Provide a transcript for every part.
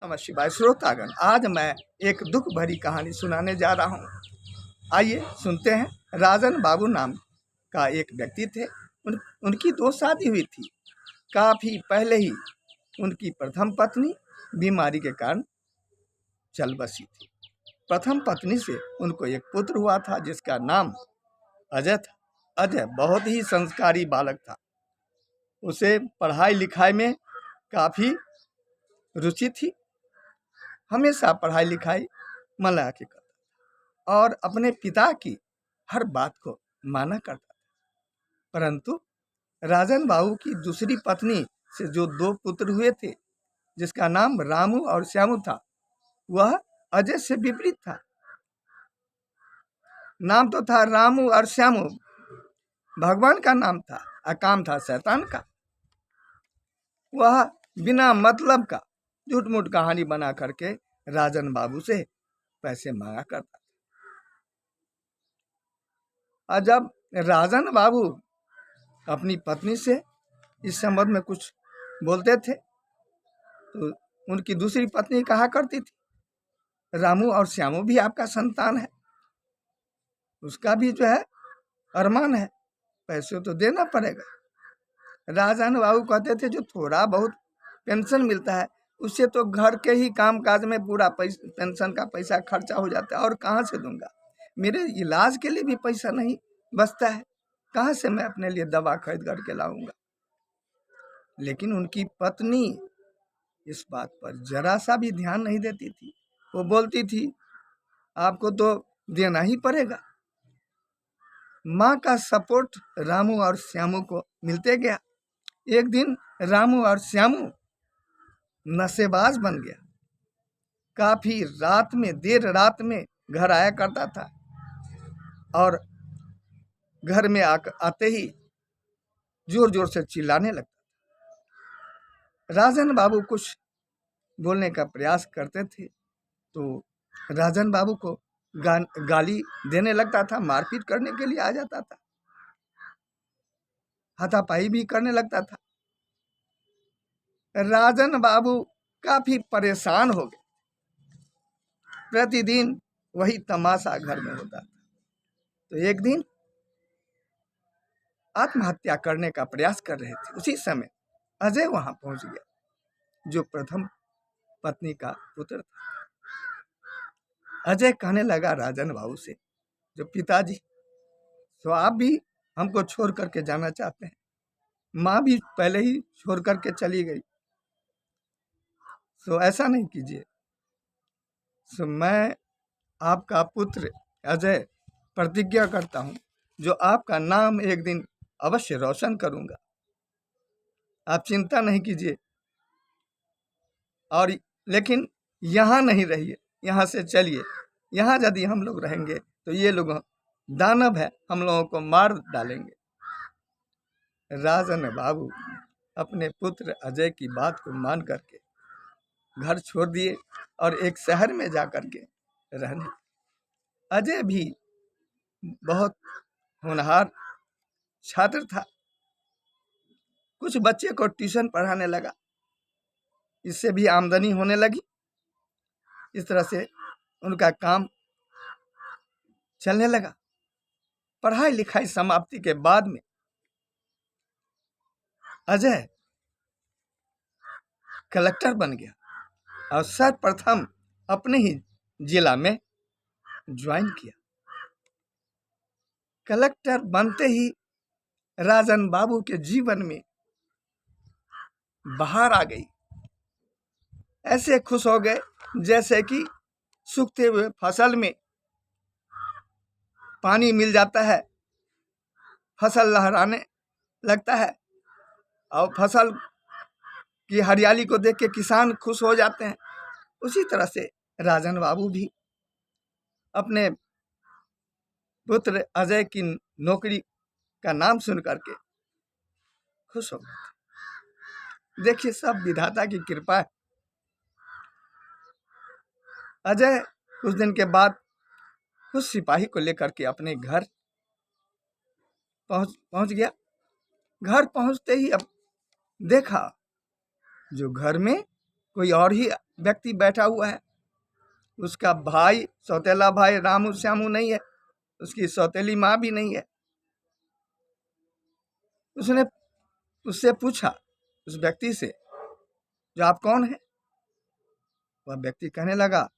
नमः शिवाय। श्रोतागण, आज मैं एक दुख भरी कहानी सुनाने जा रहा हूँ। आइए सुनते हैं। राजन बाबू नाम का एक व्यक्ति थे। उनकी 2 शादी हुई थी। काफ़ी पहले ही उनकी प्रथम पत्नी बीमारी के कारण चल बसी थी। प्रथम पत्नी से उनको एक पुत्र हुआ था जिसका नाम अजय था। अजय बहुत ही संस्कारी बालक था। उसे पढ़ाई लिखाई में काफ़ी रुचि थी। हमेशा पढ़ाई लिखाई मन लगा के करता और अपने पिता की हर बात को माना करता था। परंतु राजन बाबू की दूसरी पत्नी से जो 2 पुत्र हुए थे, जिसका नाम रामू और श्यामू था, वह अजय से विपरीत था। नाम तो था रामू और श्यामू, भगवान का नाम था और काम था शैतान का। वह बिना मतलब का झूठ मूठ कहानी बना करके राजन बाबू से पैसे मांगा करता था। और जब राजन बाबू अपनी पत्नी से इस संबंध में कुछ बोलते थे तो उनकी दूसरी पत्नी कहा करती थी, रामू और श्यामू भी आपका संतान है, उसका भी जो है अरमान है, पैसे तो देना पड़ेगा। राजन बाबू कहते थे, जो थोड़ा बहुत पेंशन मिलता है उससे तो घर के ही काम काज में पूरा पेंशन का पैसा खर्चा हो जाता है, और कहाँ से दूंगा? मेरे इलाज के लिए भी पैसा नहीं बचता है, कहाँ से मैं अपने लिए दवा खरीद करके लाऊंगा? लेकिन उनकी पत्नी इस बात पर जरा सा भी ध्यान नहीं देती थी। वो बोलती थी, आपको तो देना ही पड़ेगा। माँ का सपोर्ट रामू और श्यामू को मिलते गया। एक दिन रामू और श्यामू नशेबाज बन गया। काफी रात में, देर रात में घर आया करता था और घर में आते ही जोर जोर से चिल्लाने लगता। राजन बाबू कुछ बोलने का प्रयास करते थे तो राजन बाबू को गाली देने लगता था, मारपीट करने के लिए आ जाता था, हाथापाई भी करने लगता था। राजन बाबू काफी परेशान हो गए। प्रतिदिन वही तमाशा घर में होता था। तो एक दिन आत्महत्या करने का प्रयास कर रहे थे। उसी समय अजय वहां पहुंच गया, जो प्रथम पत्नी का पुत्र था। अजय कहने लगा राजन बाबू से, जो पिताजी, तो आप भी हमको छोड़ करके जाना चाहते हैं, माँ भी पहले ही छोड़ करके चली गई, तो ऐसा नहीं कीजिए। तो मैं आपका पुत्र अजय प्रतिज्ञा करता हूँ, जो आपका नाम एक दिन अवश्य रोशन करूंगा, आप चिंता नहीं कीजिए। और लेकिन यहाँ नहीं रहिए, यहाँ से चलिए। यहाँ यदि हम लोग रहेंगे तो ये लोग दानव है, हम लोगों को मार डालेंगे। राजन बाबू अपने पुत्र अजय की बात को मान करके घर छोड़ दिए और एक शहर में जा करके रहने। अजय भी बहुत होनहार छात्र था। कुछ बच्चे को ट्यूशन पढ़ाने लगा, इससे भी आमदनी होने लगी। इस तरह से उनका काम चलने लगा। पढ़ाई लिखाई समाप्ति के बाद में अजय कलेक्टर बन गया और सर्वप्रथम अपने ही जिला में ज्वाइन किया। कलेक्टर बनते ही राजन बाबू के जीवन में बहार आ गई। ऐसे खुश हो गए जैसे कि सूखते हुए फसल में पानी मिल जाता है, फसल लहराने लगता है, और फसल की हरियाली को देख के किसान खुश हो जाते हैं। उसी तरह से राजन बाबू भी अपने पुत्र अजय की नौकरी का नाम सुन करके खुश हो गए। देखिए, सब विधाता की कृपा है। अजय कुछ दिन के बाद कुछ सिपाही को लेकर के अपने घर पहुंच गया। घर पहुंचते ही अब देखा जो घर में कोई और ही व्यक्ति बैठा हुआ है, उसका भाई, सौतेला भाई रामू श्यामू नहीं है, उसकी सौतेली माँ भी नहीं है। उसने उससे पूछा, उस व्यक्ति से, जो आप कौन है? वह व्यक्ति कहने लगा,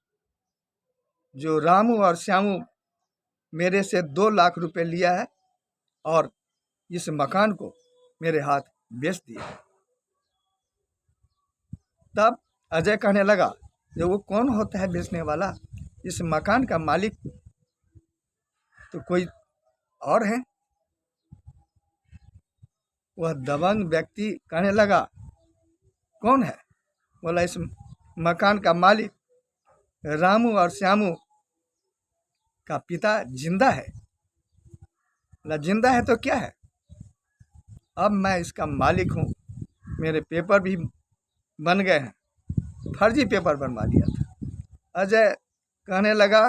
जो रामू और श्यामू मेरे से 2 लाख रुपए लिया है और इस मकान को मेरे हाथ बेच दिया। तब अजय कहने लगा, जो वो कौन होता है बेचने वाला? इस मकान का मालिक तो कोई और है। वह दबंग व्यक्ति कहने लगा, कौन है? बोला, इस मकान का मालिक रामू और श्यामू का पिता जिंदा है। बोला, जिंदा है तो क्या है, अब मैं इसका मालिक हूँ, मेरे पेपर भी बन गए हैं, फर्जी पेपर बनवा दिया था। अजय कहने लगा,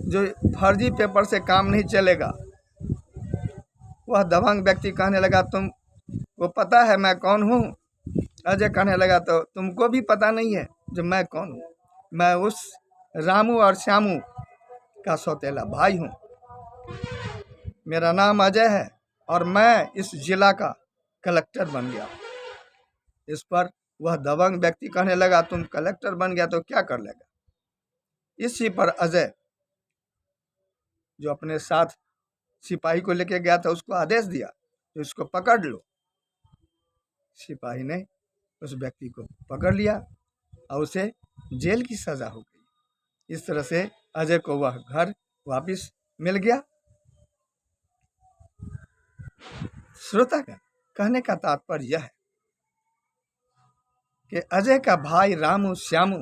जो फर्जी पेपर से काम नहीं चलेगा। वह दबंग व्यक्ति कहने लगा, तुमको पता है मैं कौन हूँ? अजय कहने लगा, तो तुमको भी पता नहीं है जो मैं कौन हूँ? मैं उस रामू और श्यामू का सौतेला भाई हूँ। मेरा नाम अजय है और मैं इस जिला का कलेक्टर बन गया। इस पर वह दबंग व्यक्ति कहने लगा, तुम कलेक्टर बन गया तो क्या कर लेगा? इसी पर अजय, जो अपने साथ सिपाही को लेके गया था, उसको आदेश दिया कि उसको पकड़ लो। सिपाही ने उस व्यक्ति को पकड़ लिया और उसे जेल की सजा हो गई। इस तरह से अजय को वह घर वापस मिल गया। श्रोतागण, कहने का तात्पर्य यह है कि अजय का भाई रामू श्यामू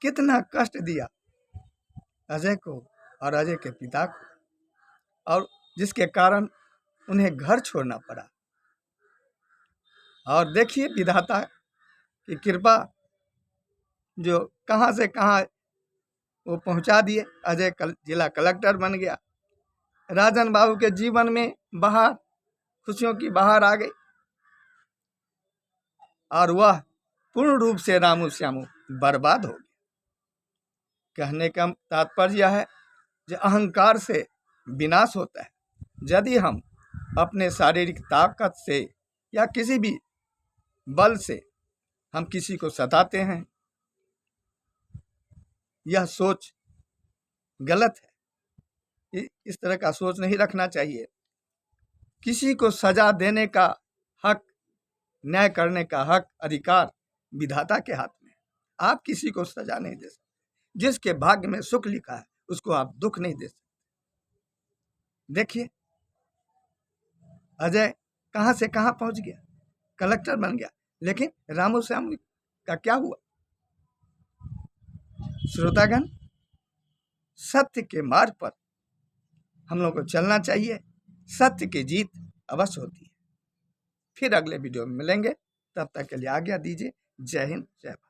कितना कष्ट दिया अजय को और अजय के पिता को, और जिसके कारण उन्हें घर छोड़ना पड़ा। और देखिए विधाता की कृपा, जो कहां से कहां वो पहुंचा दिए। अजय जिला कलेक्टर बन गया। राजन बाबू के जीवन में बहार, खुशियों की बहार आ गई और वह पूर्ण रूप से रामू श्यामू बर्बाद हो गए। कहने का तात्पर्य यह है कि अहंकार से विनाश होता है। यदि हम अपने शारीरिक ताकत से या किसी भी बल से हम किसी को सताते हैं, यह सोच गलत है। इस तरह का सोच नहीं रखना चाहिए। किसी को सजा देने का हक, न्याय करने का हक, अधिकार विधाता के हाथ में। आप किसी को सजा नहीं दे सकते। जिसके भाग्य में सुख लिखा है उसको आप दुख नहीं दे सकते। देखिए अजय कहां से कहां पहुंच गया, कलेक्टर बन गया, लेकिन रामू श्यामू का क्या हुआ? श्रोतागण, सत्य के मार्ग पर हम लोग को चलना चाहिए। सत्य की जीत अवश्य होती है। फिर अगले वीडियो में मिलेंगे, तब तक के लिए आज्ञा दीजिए। जय हिंद, जय भारत।